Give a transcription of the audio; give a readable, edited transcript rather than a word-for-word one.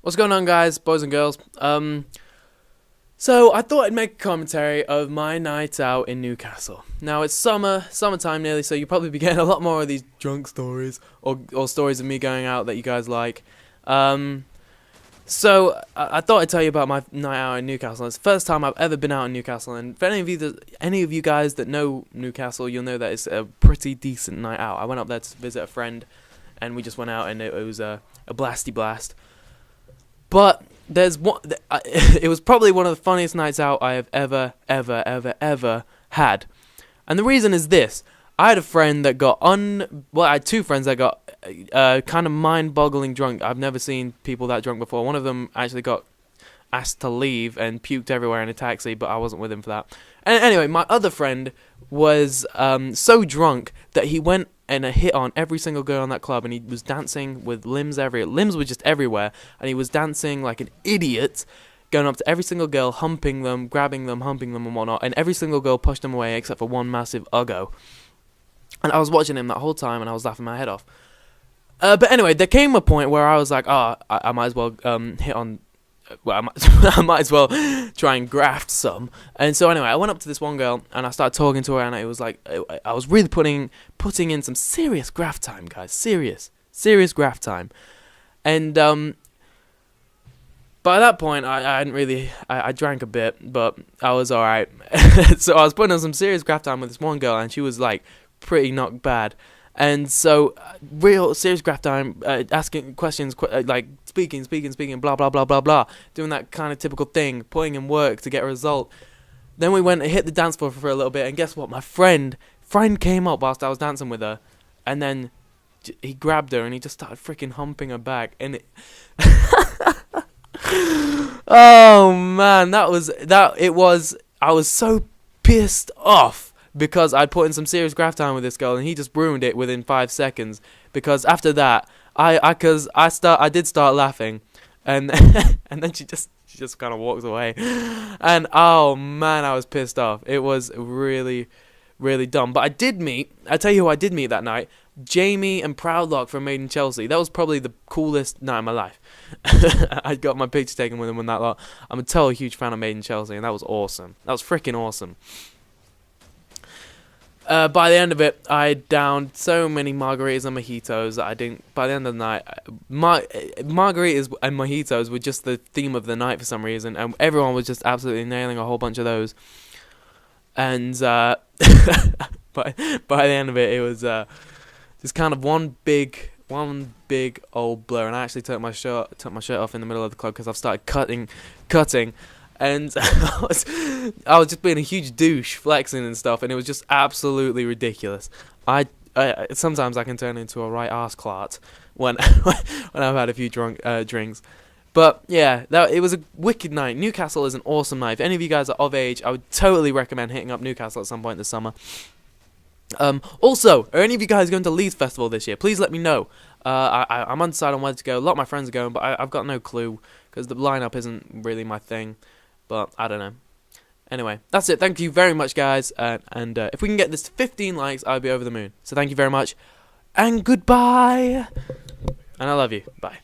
What's going on, guys, boys and girls? So I thought I'd make a commentary of my night out in Newcastle. Now it's summertime nearly, so you'll probably be getting a lot more of these drunk stories or stories of me going out that you guys like. So I thought I'd tell you about my night out in Newcastle. It's the first time I've ever been out in Newcastle, and for any of you guys that know Newcastle, you'll know that it's a pretty decent night out. I went up there to visit a friend, and we just went out, and it was a blasty blast. But there's one. It was probably one of the funniest nights out I have ever had, and the reason is this: I had a friend that got I had two friends that got kind of mind-boggling drunk. I've never seen people that drunk before. One of them actually got asked to leave and puked everywhere in a taxi, but I wasn't with him for that. And anyway, my other friend was so drunk that he went and hit on every single girl in that club, and he was dancing with limbs were just everywhere, and he was dancing like an idiot, going up to every single girl, humping them, grabbing them, humping them and whatnot, and every single girl pushed him away except for one massive uggo. And I was watching him that whole time, and I was laughing my head off. But anyway, there came a point where I was like, I might as well hit on... Well, I might as well try and graft some. And so anyway, I went up to this one girl and I started talking to her, and it was like I was really putting in some serious graft time, guys. Serious graft time. And by that point, I hadn't really... I drank a bit, but I was alright. So I was putting in some serious graft time with this one girl, and she was like pretty knocked bad. And so, real serious graft time, asking questions, like speaking, blah, blah, blah, blah, blah. Doing that kind of typical thing, putting in work to get a result. Then we went and hit the dance floor for a little bit, and guess what? My friend came up whilst I was dancing with her, and then he grabbed her, and he just started freaking humping her back, and it... Oh, man, I was so pissed off. Because I'd put in some serious graft time with this girl, and he just ruined it within 5 seconds. Because after that, I did start laughing, and and then she just kind of walks away, and oh man, I was pissed off. It was really dumb. But I tell you who I did meet that night: Jamie and Proudlock from Made in Chelsea. That was probably the coolest night of my life. I got my picture taken with them and that lot. I'm a total huge fan of Made in Chelsea, and that was awesome. That was freaking awesome. By the end of it, I downed so many margaritas and mojitos that I didn't... By the end of the night, margaritas and mojitos were just the theme of the night for some reason, and everyone was just absolutely nailing a whole bunch of those. And by the end of it, it was just kind of one big old blur. And I actually took my shirt off in the middle of the club because I've started cutting. And I was just being a huge douche, flexing and stuff, and it was just absolutely ridiculous. Sometimes I can turn into a right arse clot when I've had a few drinks. But yeah, it was a wicked night. Newcastle is an awesome night. If any of you guys are of age, I would totally recommend hitting up Newcastle at some point this summer. Also, are any of you guys going to Leeds Festival this year? Please let me know. I'm undecided on where to go. A lot of my friends are going, but I've got no clue because the lineup isn't really my thing. But I don't know. Anyway, that's it. Thank you very much, guys. And if we can get this to 15 likes, I'll be over the moon. So thank you very much. And goodbye. And I love you. Bye.